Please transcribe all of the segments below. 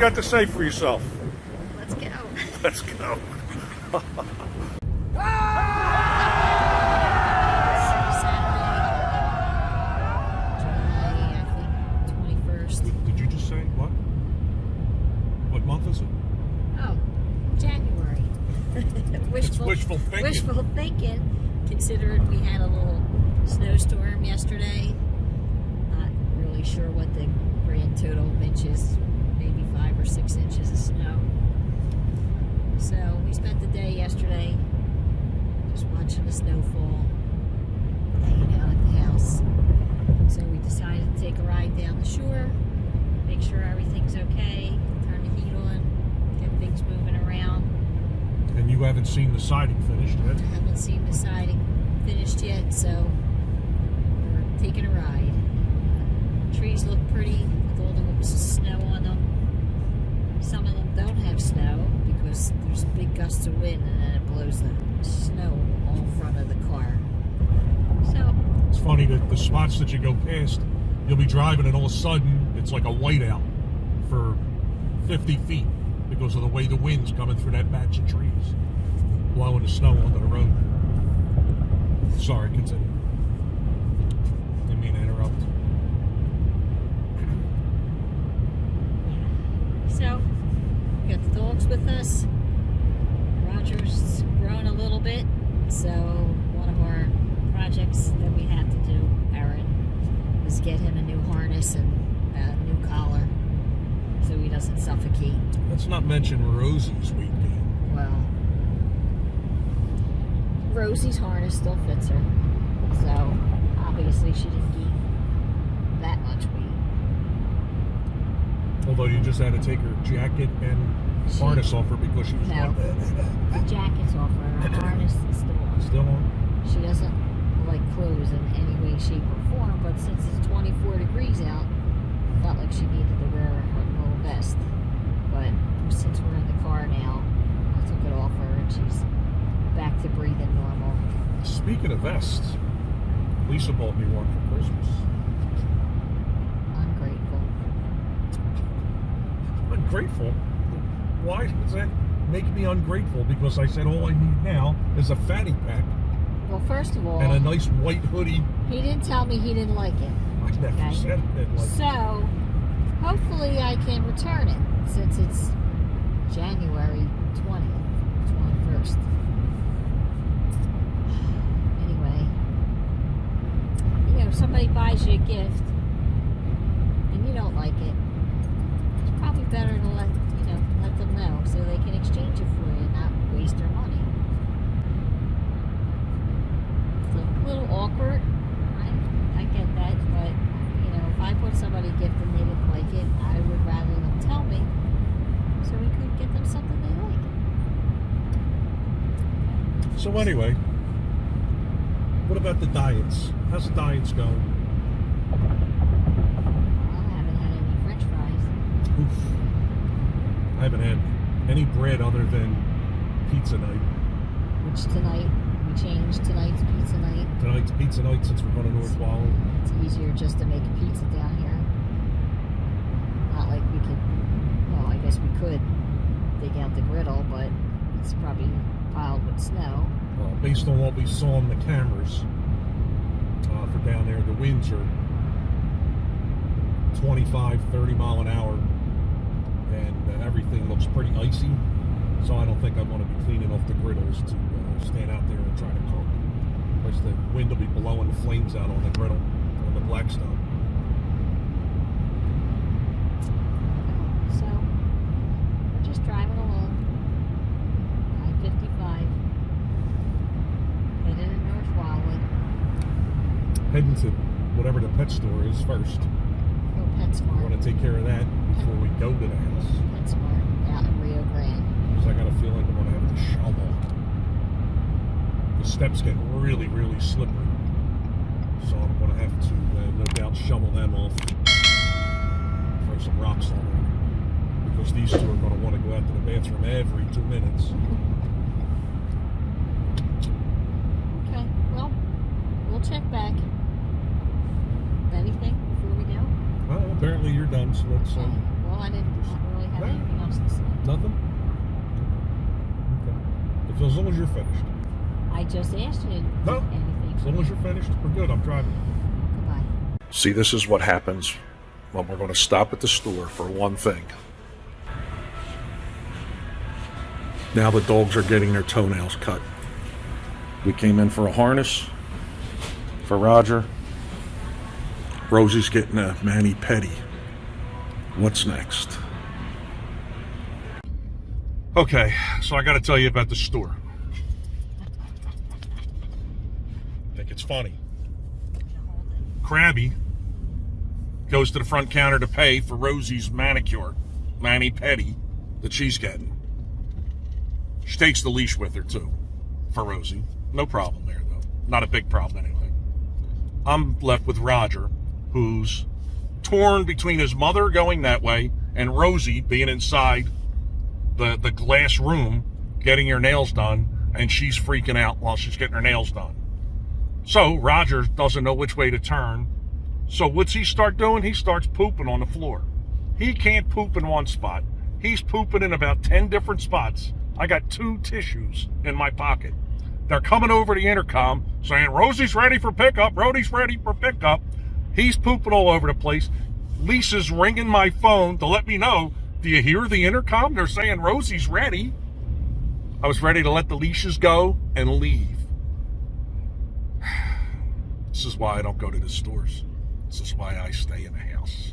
got to say for yourself? Let's go. Let's go. Did you just say what? What month is it? Oh, January. Wishful thinking. Wishful thinking, considering we had a little snowstorm yesterday. Not really sure what the grand total of inches, maybe 5 or 6 inches of snow. So we spent the day yesterday just watching the snowfall, hanging out at the house. So we decided to take a ride down the shore, make sure everything's okay, turn the heat on, get things moving around. And you haven't seen the siding finished yet? I haven't seen the siding finished yet, so we're taking a ride. Trees look pretty with all the snow on them. Some of them don't have snow because there's big gusts of wind and then it blows the snow all in front of the car. So it's funny that the spots that you go past, you'll be driving and all of a sudden it's like a whiteout for 50 feet because of the way the wind's coming through that batch of trees, blowing the snow onto the road. Sorry, continue. Didn't mean to interrupt. So, we got the dogs with us. Roger's grown a little bit, so one of our projects that we had to do, Aaron, was get him a new harness and a new collar so he doesn't suffocate. Let's not mention Rosie's weight gain. Well, Rosie's harness still fits her, so obviously she didn't gain that much weight. Although you just had to take her jacket and harness off her because she was No, the jacket's off her, her harness is still on. Still on? She doesn't like clothes in any way, shape, or form, but since it's 24 degrees out, felt like she needed to wear her little vest. But since we're in the car now, I took it off her and she's back to breathing normal. Speaking of vests, Lisa bought me one for Christmas. Ungrateful. Ungrateful? Why does that make me ungrateful? Because I said all I need now is a fanny pack. Well, first of all, and a nice white hoodie. He didn't tell me he didn't like it. I never said it didn't like it. So, hopefully I can return it since it's January 20th, 21st. Anyway, you know, if somebody buys you a gift and you don't like it, it's probably better to let them know so they can exchange it for you and not waste their money. It's a little awkward. I get that, but if I bought somebody a gift and they didn't like it, I would rather them tell me so we could get them something they like. So anyway, what about the diets? How's the diets going? Well, I haven't had any French fries. Oof. I haven't had any bread other than pizza night. Which tonight, we changed tonight's pizza night. Tonight's pizza night since we're going to North Wallow. It's easier just to make a pizza down here. Not like we could, well, I guess we could dig out the griddle, but it's probably piled with snow. Based on what we saw on the cameras for down there, the winds are 25, 30 mile an hour, and everything looks pretty icy. So I don't think I want to be cleaning off the griddles to stand out there and try to cook. Because the wind will be blowing the flames out on the griddle, on the Blackstone. So, we're just driving along. I-55. Headed to North Wildwood. Heading to whatever the pet store is first. Go PetSmart. I want to take care of that before we go to the house. PetSmart out in Rio Grande. Because I got a feeling I'm going to have to shovel. The steps get really, really slippery. So I'm going to have to, no doubt, shovel them off. Throw some rocks on them. Because these two are going to want to go out to the bathroom every 2 minutes. Okay, well, we'll check back. Anything before we go? Well, apparently you're done, so let's... Well, I didn't really have anything. Nothing? Okay. As long as you're finished. I just asked you No. anything. As long as you're finished, we're good. I'm driving. Goodbye. See, this is what happens when we're going to stop at the store for one thing. Now the dogs are getting their toenails cut. We came in for a harness for Roger. Rosie's getting a mani-pedi. What's next? Okay, so I got to tell you about the store. I think it's funny. Crabby goes to the front counter to pay for Rosie's manicure, mani-pedi, that she's getting. She takes the leash with her, too, for Rosie. No problem there, though. Not a big problem, anyway. I'm left with Roger, who's torn between his mother going that way and Rosie being inside the glass room getting her nails done, and she's freaking out while she's getting her nails done. So Roger doesn't know which way to turn. So what's he start doing? He starts pooping on the floor. He can't poop in one spot. He's pooping in about 10 different spots. I got 2 tissues in my pocket. They're coming over the intercom saying, Rosie's ready for pickup. Rosie's ready for pickup. He's pooping all over the place. Lisa's ringing my phone to let me know, do you hear the intercom? They're saying Rosie's ready. I was ready to let the leashes go and leave. This is why I don't go to the stores. This is why I stay in the house.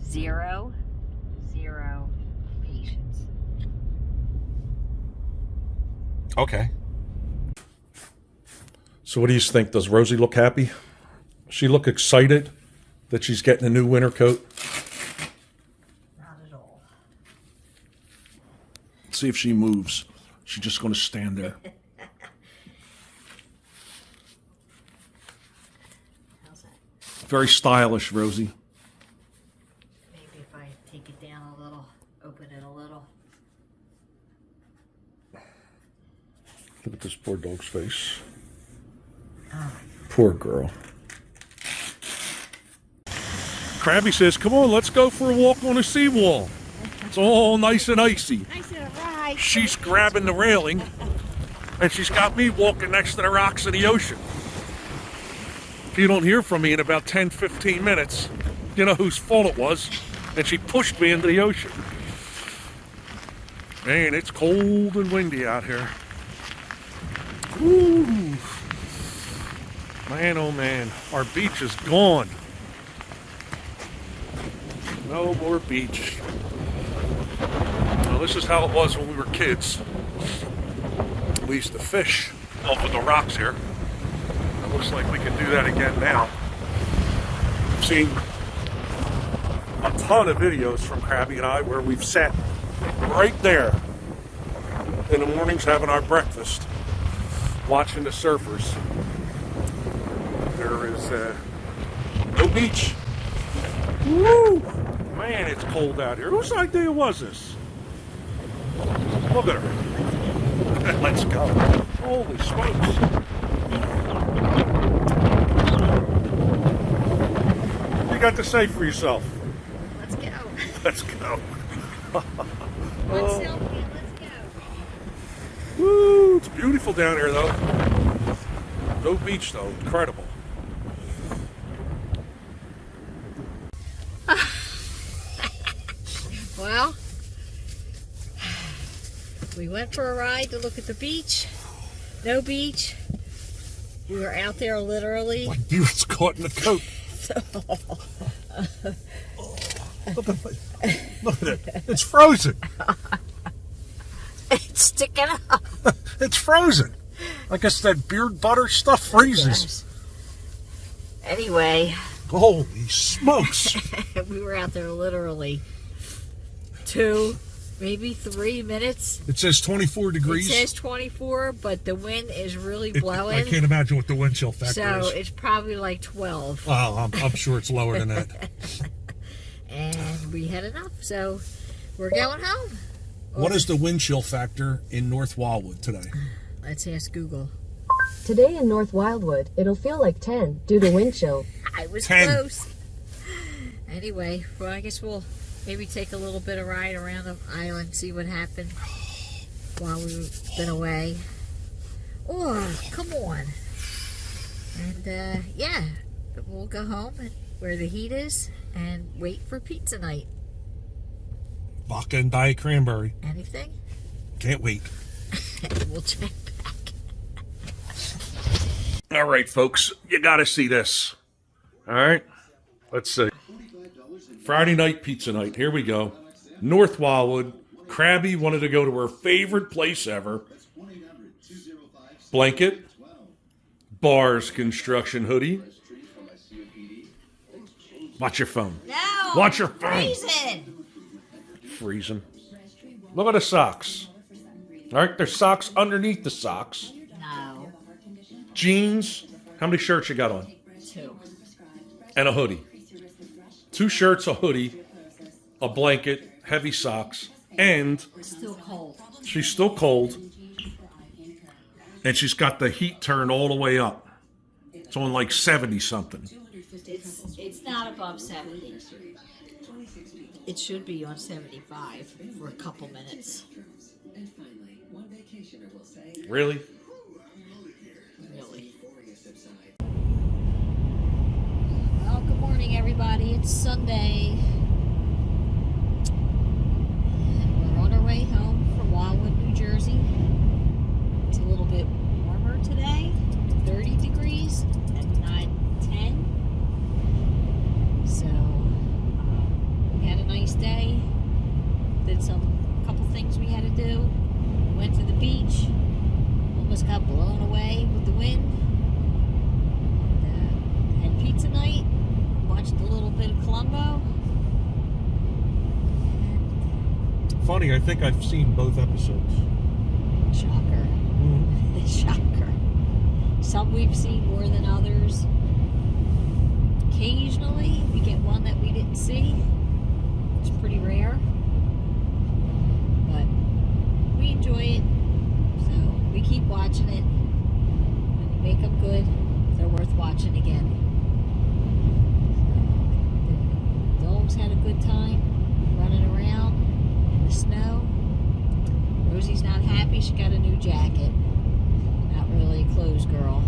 0 patience. Okay. So what do you think? Does Rosie look happy? She look excited that she's getting a new winter coat? Not at all. Let's see if she moves. She's just going to stand there. How's that? Very stylish, Rosie. Maybe if I take it down a little, open it a little. Look at this poor dog's face. Poor girl. Crabby says, come on, let's go for a walk on the seawall. It's all nice and icy. Nice and right. She's grabbing the railing, and she's got me walking next to the rocks of the ocean. If you don't hear from me in about 10, 15 minutes, you know whose fault it was, and she pushed me into the ocean. Man, it's cold and windy out here. Ooh. Man, oh man, our beach is gone. No more beach. Now, this is how it was when we were kids. We used to fish off of the rocks here. It looks like we can do that again now. I've seen a ton of videos from Crabby and I where we've sat right there in the mornings having our breakfast, watching the surfers. There is no beach. Woo! Man, it's cold out here. Whose idea was this? Look at her. Let's go. Holy smokes. What you got to say for yourself? Let's go. Let's go. One selfie, let's go. Woo! It's beautiful down here, though. No beach, though. Incredible. Well, we went for a ride to look at the beach. No beach. We were out there literally. My beard's caught in the coat. Look at it. It's frozen. It's sticking up. It's frozen. I guess that beard butter stuff freezes. Anyway. Holy smokes. We were out there literally 2, maybe 3 minutes. It says 24 degrees. It says 24, but the wind is really blowing. I can't imagine what the wind chill factor is. So it's probably like 12. Oh, I'm sure it's lower than that. And we had enough, so we're going home. What is the wind chill factor in North Wildwood today? Let's ask Google. Today in North Wildwood, it'll feel like 10 due to wind chill. I was 10. close. Anyway, well, I guess we'll Maybe take a little bit of ride around the island, see what happened while we've been away. Oh, come on. And, yeah, we'll go home and where the heat is and wait for pizza night. Vodka and Diet Cranberry. Anything? Can't wait. We'll check back. All right, folks, you got to see this. All right, let's see. Friday night pizza night. Here we go. North Wildwood. Crabby wanted to go to her favorite place ever. Blanket. Bars construction hoodie. Watch your phone. No! Watch your phone. Freezing! Freezing. Look at the socks. All right, there's socks underneath the socks. No. Jeans. How many shirts you got on? 2. And a hoodie. 2 shirts, a hoodie, a blanket, heavy socks, and It's still cold. she's still cold. And she's got the heat turned all the way up. It's on like 70 something. It's not above 70. It should be on 75 for a couple minutes. Really? Really. Well, good morning, everybody. It's Sunday. And we're on our way home from Wildwood, New Jersey. It's a little bit warmer today, 30 degrees and not 10. So, we had a nice day. Did couple things we had to do. Went to the beach. Almost got blown away with the wind. And, had pizza night. Watched a little bit of Columbo. Funny, I think I've seen both episodes. Shocker. Shocker. Some we've seen more than others. Occasionally, we get one that we didn't see. It's pretty rare. But we enjoy it. So we keep watching it. When you make them good, they're worth watching again. So, the dogs had a good time running around in the snow. Rosie's not happy. She got a new jacket. Not really a clothes girl.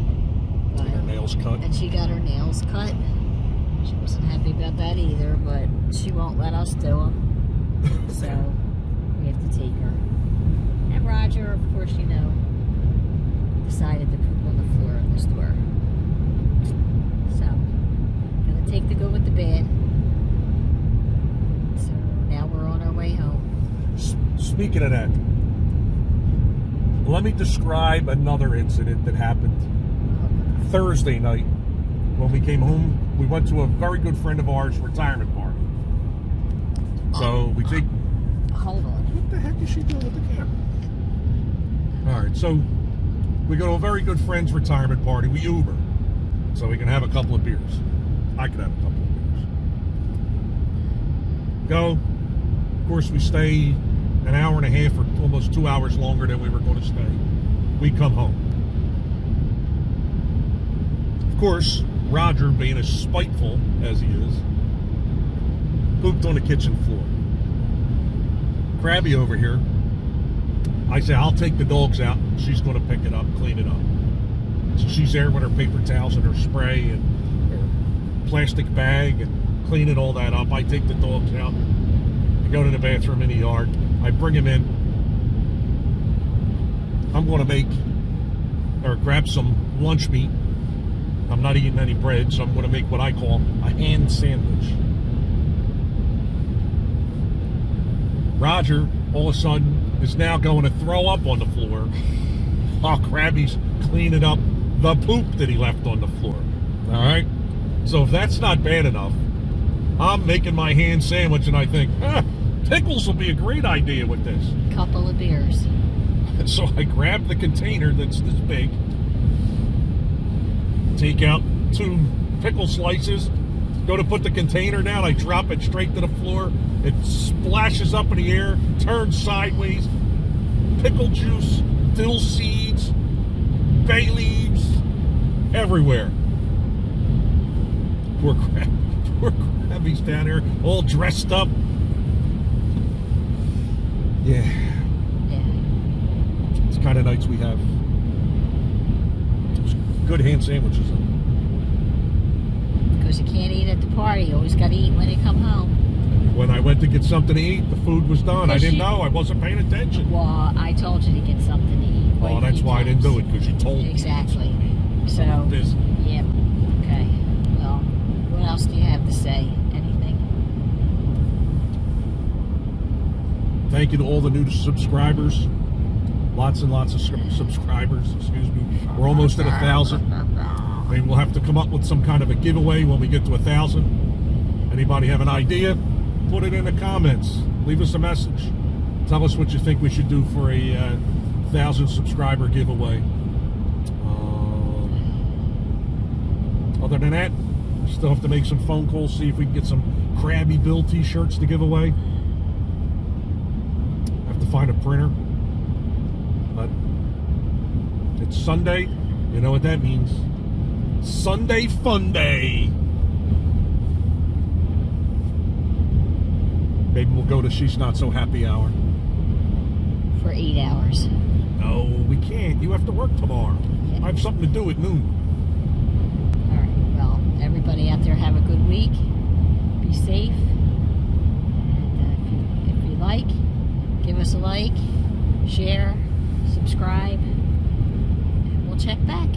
But, Her nails cut. and she got her nails cut. She wasn't happy about that either, but she won't let us do them. So we have to take her. And Roger, of course, decided to poop on the floor in the store. So, gonna take the good with the bad. So now we're on our way home. Speaking of that, let me describe another incident that happened Thursday night. When we came home, we went to a very good friend of ours' retirement party. So we take... Hold on. What the heck is she doing with the camera? All right, so we go to a very good friend's retirement party. We Uber, so we can have a couple of beers. I could have a couple of beers. Go. Of course, we stay an hour and a half or almost 2 hours longer than we were going to stay. We come home. Of course, Roger, being as spiteful as he is, pooped on the kitchen floor. Crabby over here, I say, I'll take the dogs out. She's going to pick it up, clean it up. So she's there with her paper towels and her spray and her plastic bag and cleaning all that up. I take the dogs out. I go to the bathroom in the yard. I bring him in. I'm going to make or grab some lunch meat. I'm not eating any bread, so I'm going to make what I call a hand sandwich. Roger, all of a sudden, is now going to throw up on the floor while Crabby's cleaning up the poop that he left on the floor. All right? So if that's not bad enough, I'm making my hand sandwich and I think, pickles will be a great idea with this. Couple of beers. And so I grab the container that's this big, take out 2 pickle slices, go to put the container down, I drop it straight to the floor. It splashes up in the air, turns sideways. Pickle juice, dill seeds, bay leaves, everywhere. Poor Crabby's down there, all dressed up. Yeah, Yeah. it's the kind of nights we have. Good hand sandwiches. Because you can't eat at the party. You always got to eat when you come home. When I went to get something to eat, the food was done. I Yes, didn't you- know. I wasn't paying attention. Well, I told you to get something to eat. quite Oh, a that's few why I didn't times. do it, because you told me. Exactly. So, I'm busy. yep. Okay. Well, what else do you have to say? Anything? Thank you to all the new subscribers. Lots and lots of subscribers. Excuse me. We're almost at 1,000. Maybe we'll have to come up with some kind of a giveaway when we get to 1,000. Anybody have an idea? Put it in the comments. Leave us a message. Tell us what you think we should do for a 1,000 subscriber giveaway. Other than that, still have to make some phone calls, see if we can get some Crabby Bill t-shirts to give away. Have to find a printer. But it's Sunday. You know what that means. Sunday Fun Day. Maybe we'll go to She's Not So Happy Hour. For 8 hours. No, we can't. You have to work tomorrow. Yeah. I have something to do at noon. All right. Well, everybody out there have a good week. Be safe. And if you like, give us a like, share, subscribe, and we'll check back.